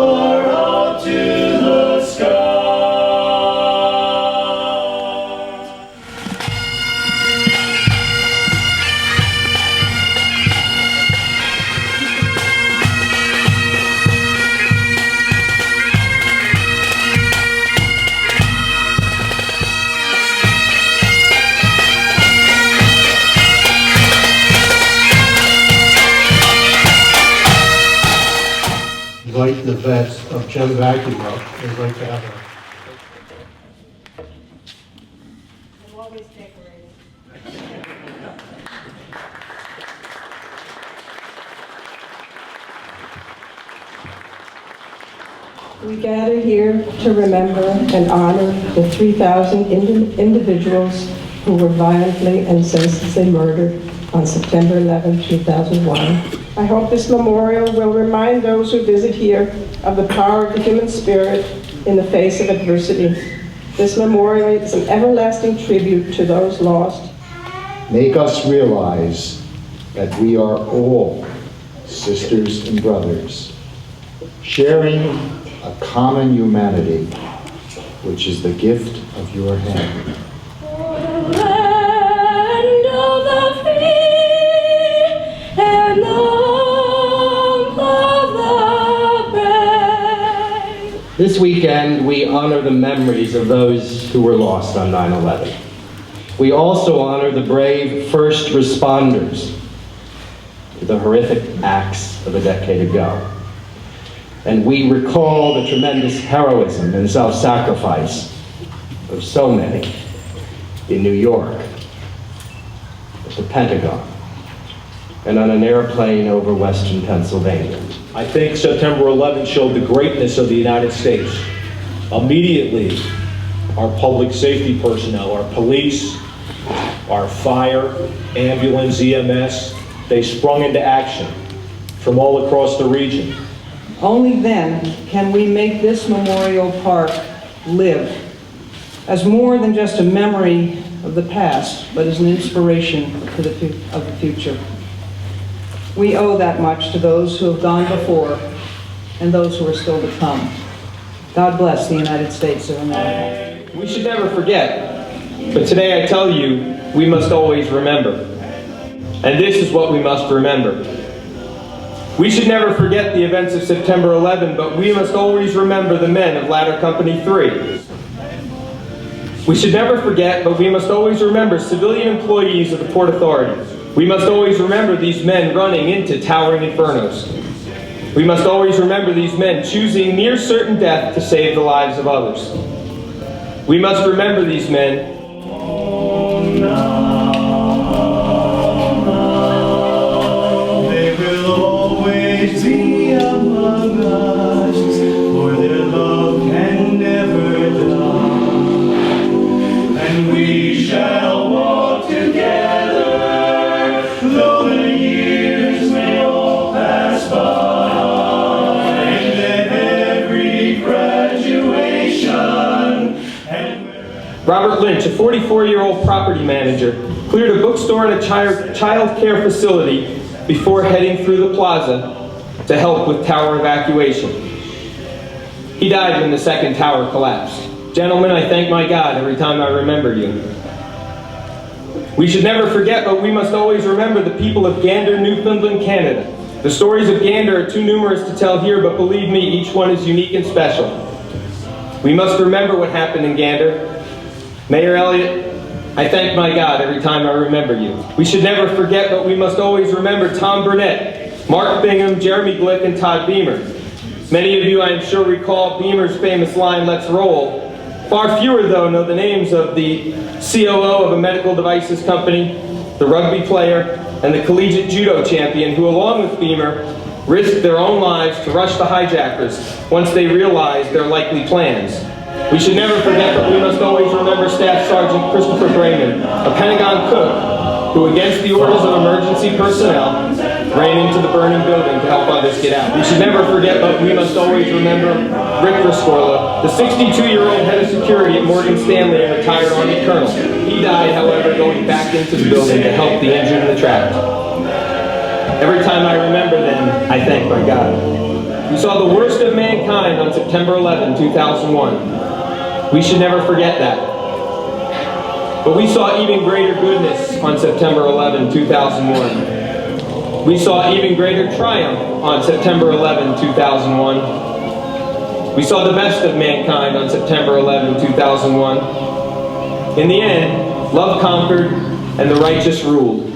soar up to the sky. Invite the vets of Gem Vacuum up. We'd like to have a I'm always decorating. We gather here to remember and honor the 3,000 individuals who were violently and senselessly murdered on September 11, 2001. I hope this memorial will remind those who visit here of the power of the human spirit in the face of adversity. This memorial is an everlasting tribute to those lost. Make us realize that we are all sisters and brothers, sharing a common humanity, which is the gift of your hand. Land of the free and the home of the brave. This weekend, we honor the memories of those who were lost on 9/11. We also honor the brave first responders to the horrific acts of a decade ago. And we recall the tremendous heroism and self-sacrifice of so many in New York, at the Pentagon, and on an airplane over Western Pennsylvania. I think September 11th showed the greatness of the United States. Immediately, our public safety personnel, our police, our fire, ambulance, EMS, they sprung into action from all across the region. Only then can we make this memorial park live as more than just a memory of the past, but as an inspiration of the future. We owe that much to those who have gone before and those who are still to come. God bless the United States of America. We should never forget, but today I tell you, we must always remember. And this is what we must remember. We should never forget the events of September 11, but we must always remember the men of Ladder Company 3. We should never forget, but we must always remember civilian employees of the Port Authority. We must always remember these men running into towering infernos. We must always remember these men choosing near certain death to save the lives of others. We must remember these men. They will always be among us, for their love can never die. And we shall walk together, though the years may all pass by. And at every graduation Robert Lynch, a 44-year-old property manager, cleared a bookstore and a child care facility before heading through the plaza to help with tower evacuation. He died when the second tower collapsed. Gentlemen, I thank my God every time I remember you. We should never forget, but we must always remember the people of Gander, Newfoundland, Canada. The stories of Gander are too numerous to tell here, but believe me, each one is unique and special. We must remember what happened in Gander. Mayor Elliott, I thank my God every time I remember you. We should never forget, but we must always remember Tom Burnett, Mark Bingham, Jeremy Glick, and Todd Beamer. Many of you, I am sure, recall Beamer's famous line, "Let's roll." Far fewer, though, know the names of the COO of a medical devices company, the rugby player, and the collegiate judo champion who, along with Beamer, risked their own lives to rush the hijackers once they realized their likely plans. We should never forget, but we must always remember Staff Sergeant Christopher Brayman, a Pentagon cook, who against the orders of emergency personnel, ran into the burning building to help others get out. We should never forget, but we must always remember Rick Rescorla, the 62-year-old head of security at Morgan Stanley and retired Army colonel. He died, however, going back into the building to help the injured and the trapped. Every time I remember them, I thank my God. We saw the worst of mankind on September 11, 2001. We should never forget that. But we saw even greater goodness on September 11, 2001. We saw even greater triumph on September 11, 2001. We saw the best of mankind on September 11, 2001. In the end, love conquered and the righteous ruled.